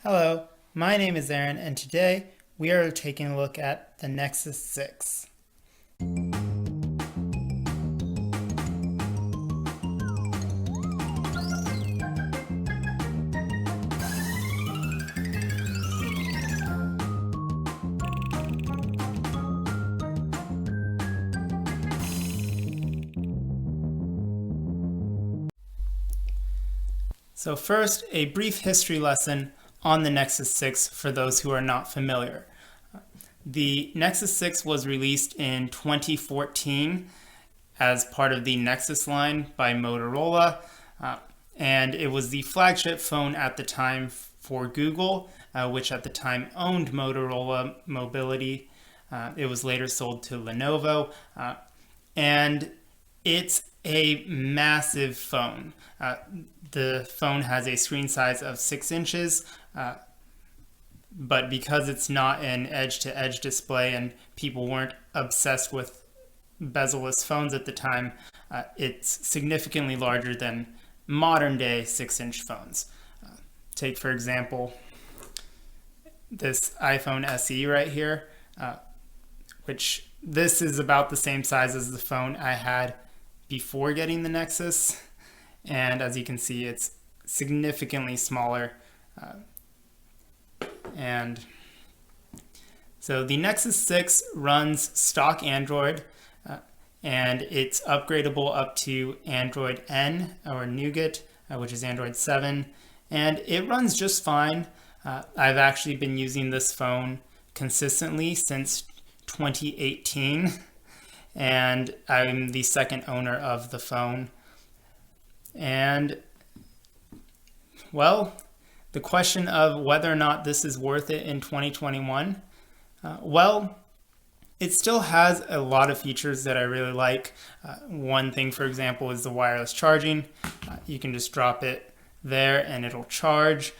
Hello, my name is Aaron, and today we are taking a look at the Nexus 6. So first, a brief history lesson on the Nexus 6 for those who are not familiar. The Nexus 6 was released in 2014 as part of the Nexus line by Motorola, and it was the flagship phone at the time for Google, which at the time owned Motorola Mobility. It was later sold to Lenovo, and it's a massive phone. The phone has a screen size of 6 inches, but because it's not an edge-to-edge display and people weren't obsessed with bezel-less phones at the time, it's significantly larger than modern-day 6-inch phones. Take, for example, this iPhone SE right here, which this is about the same size as the phone I had before getting the Nexus, and as you can see, it's significantly smaller. And so the Nexus 6 runs stock Android, and it's upgradable up to Android N or Nougat, which is Android 7, and it runs just fine. I've actually been using this phone consistently since 2018, and I'm the second owner of the phone. And well, the question of whether or not this is worth it in 2021, well, it still has a lot of features that I really like. One thing, for example, is the wireless charging. You can just drop it there and it'll charge.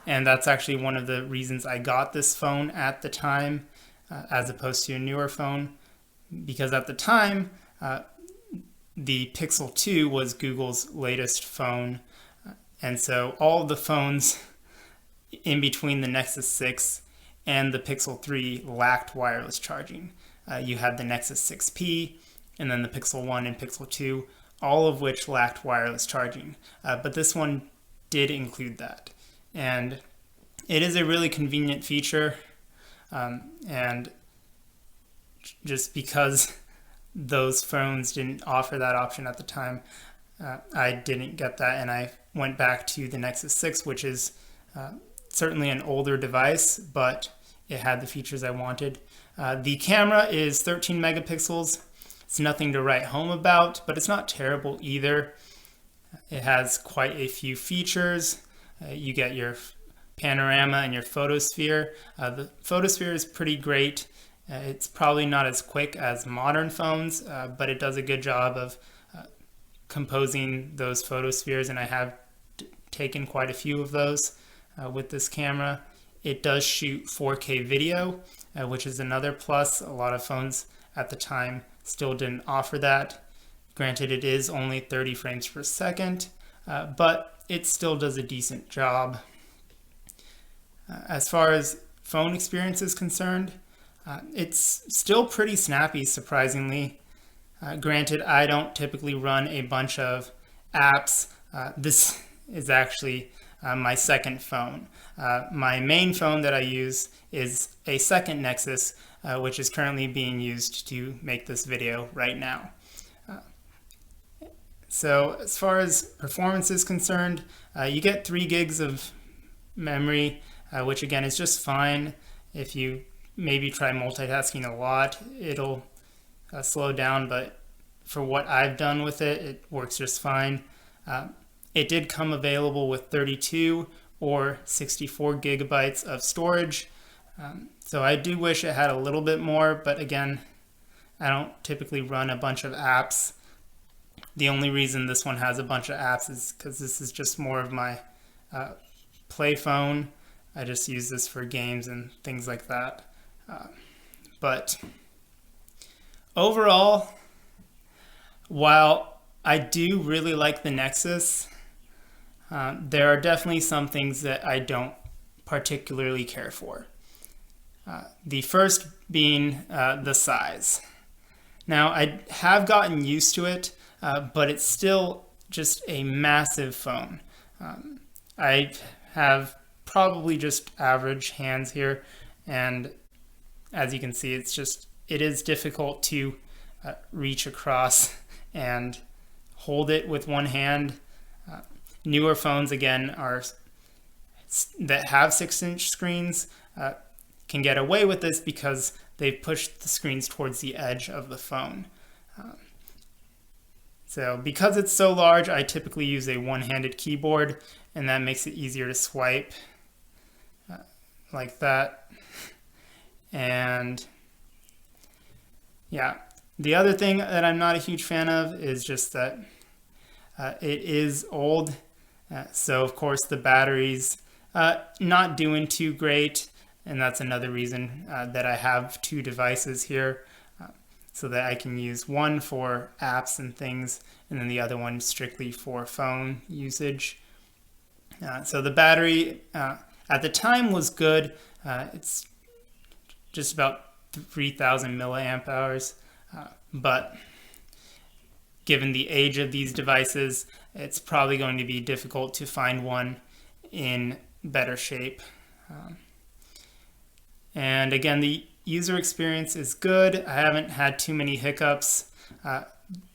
And that's actually one of the reasons I got this phone at the time, as opposed to a newer phone, because at the time, the Pixel 2 was Google's latest phone, and so all of the phones in between the Nexus 6 and the Pixel 3 lacked wireless charging. You had the Nexus 6P, and then the Pixel 1 and Pixel 2, all of which lacked wireless charging, but this one did include that. And it is a really convenient feature, and just because those phones didn't offer that option at the time, I didn't get that, and I went back to the Nexus 6, which is certainly an older device, but it had the features I wanted. The camera is 13 megapixels. It's nothing to write home about, but it's not terrible either. It has quite a few features. You get your panorama and your photosphere. The photosphere is pretty great. It's probably not as quick as modern phones, but it does a good job of composing those photospheres, and I have taken quite a few of those with this camera. It does shoot 4K video, which is another plus. A lot of phones at the time still didn't offer that. Granted, it is only 30 frames per second, but it still does a decent job. As far as phone experience is concerned, it's still pretty snappy, surprisingly. Granted, I don't typically run a bunch of apps. This is actually my second phone. My main phone that I use is a second Nexus, which is currently being used to make this video right now. So as far as performance is concerned, you get 3 gigs of memory, which again is just fine. If you maybe try multitasking a lot, it'll slow down, but for what I've done with it, it works just fine. It did come available with 32 or 64 gigabytes of storage, so I do wish it had a little bit more, but again, I don't typically run a bunch of apps. The only reason this one has a bunch of apps is because this is just more of my play phone. I just use this for games and things like that. But overall, while I do really like the Nexus, there are definitely some things that I don't particularly care for. The first being the size. Now, I have gotten used to it, but it's still just a massive phone. I have probably just average hands here, and as you can see, it is difficult to reach across and hold it with one hand. Newer phones, again, that have 6-inch screens can get away with this because they've pushed the screens towards the edge of the phone. So because it's so large, I typically use a one-handed keyboard, and that makes it easier to swipe like that. And yeah, the other thing that I'm not a huge fan of is just that it is old. So of course the battery's not doing too great, and that's another reason that I have two devices here, so that I can use one for apps and things, and then the other one strictly for phone usage. So the battery at the time was good. It's just about 3,000 milliamp hours, but given the age of these devices, it's probably going to be difficult to find one in better shape. And again, the user experience is good. I haven't had too many hiccups.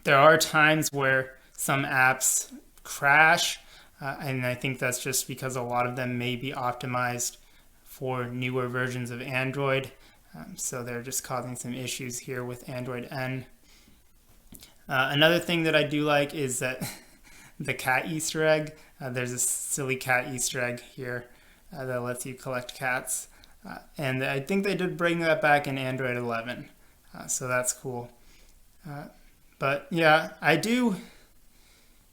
There are times where some apps crash, and I think that's just because a lot of them may be optimized for newer versions of Android. So they're just causing some issues here with Android N. Another thing that I do like is that the cat Easter egg. There's a silly cat Easter egg here that lets you collect cats. And I think they did bring that back in Android 11. So that's cool. But yeah, I do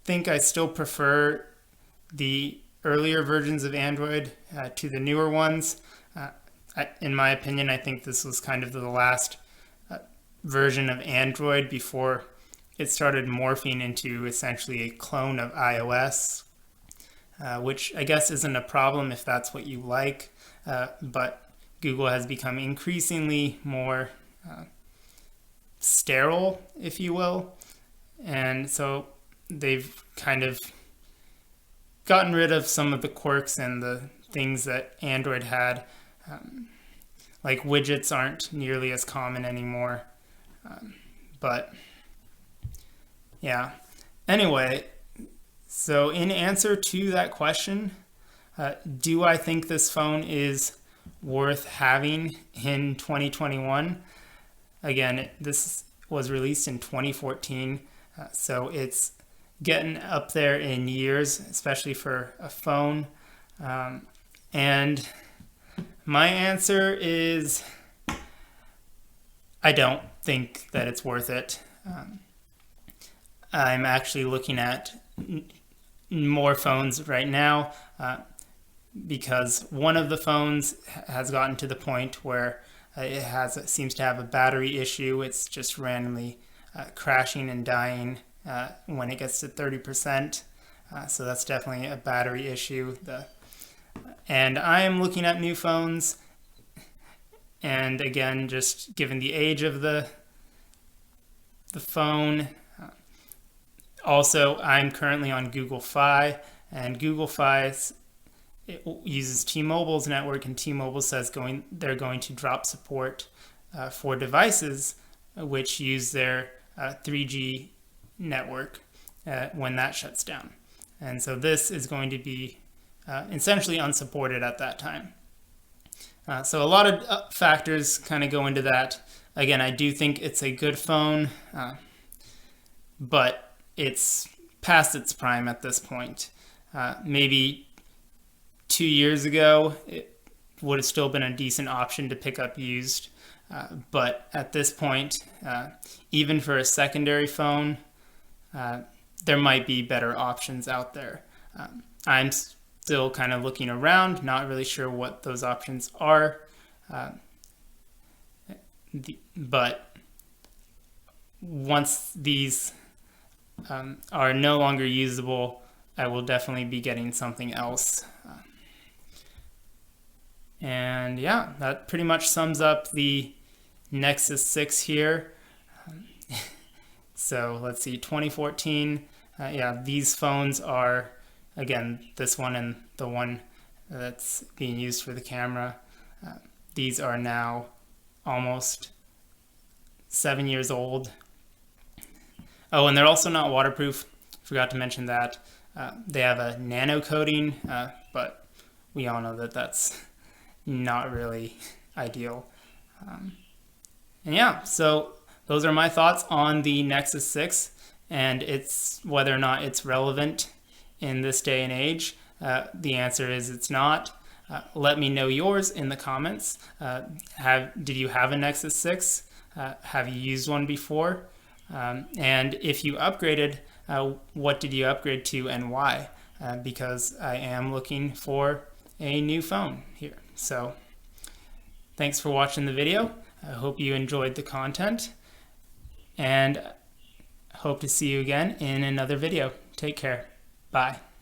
think I still prefer the earlier versions of Android to the newer ones. In my opinion, I think this was kind of the last version of Android before it started morphing into essentially a clone of iOS, which I guess isn't a problem if that's what you like, but Google has become increasingly more sterile, if you will, and so they've kind of gotten rid of some of the quirks and the things that Android had. Like widgets aren't nearly as common anymore, but yeah. Anyway, so in answer to that question, do I think this phone is worth having in 2021? Again, this was released in 2014, so it's getting up there in years, especially for a phone. And my answer is I don't think that it's worth it. I'm actually looking at more phones right now because one of the phones has gotten to the point where it seems to have a battery issue. It's just randomly crashing and dying when it gets to 30%. So that's definitely a battery issue. And I am looking at new phones, and again, just given the age of the phone. Also, I'm currently on Google Fi, and Google Fi uses T-Mobile's network, and T-Mobile says they're going to drop support for devices which use their 3G network when that shuts down. And so this is going to be essentially unsupported at that time. So a lot of factors kind of go into that. Again, I do think it's a good phone, but it's past its prime at this point. Maybe 2 years ago, it would have still been a decent option to pick up used. But at this point, even for a secondary phone, there might be better options out there. I'm still kind of looking around, not really sure what those options are. But once these are no longer usable, I will definitely be getting something else. And yeah, that pretty much sums up the Nexus 6 here. So let's see, 2014. Yeah, these phones are, again, this one and the one that's being used for the camera. These are now almost 7 years old. Oh, and they're also not waterproof. Forgot to mention that. They have a nano coating, but we all know that that's not really ideal. And yeah, so those are my thoughts on the Nexus 6 and it's whether or not it's relevant in this day and age. The answer is it's not. Let me know yours in the comments. Did you have a Nexus 6? Have you used one before? And if you upgraded, what did you upgrade to and why? Because I am looking for a new phone here. So thanks for watching the video. I hope you enjoyed the content and hope to see you again in another video. Take care. Bye.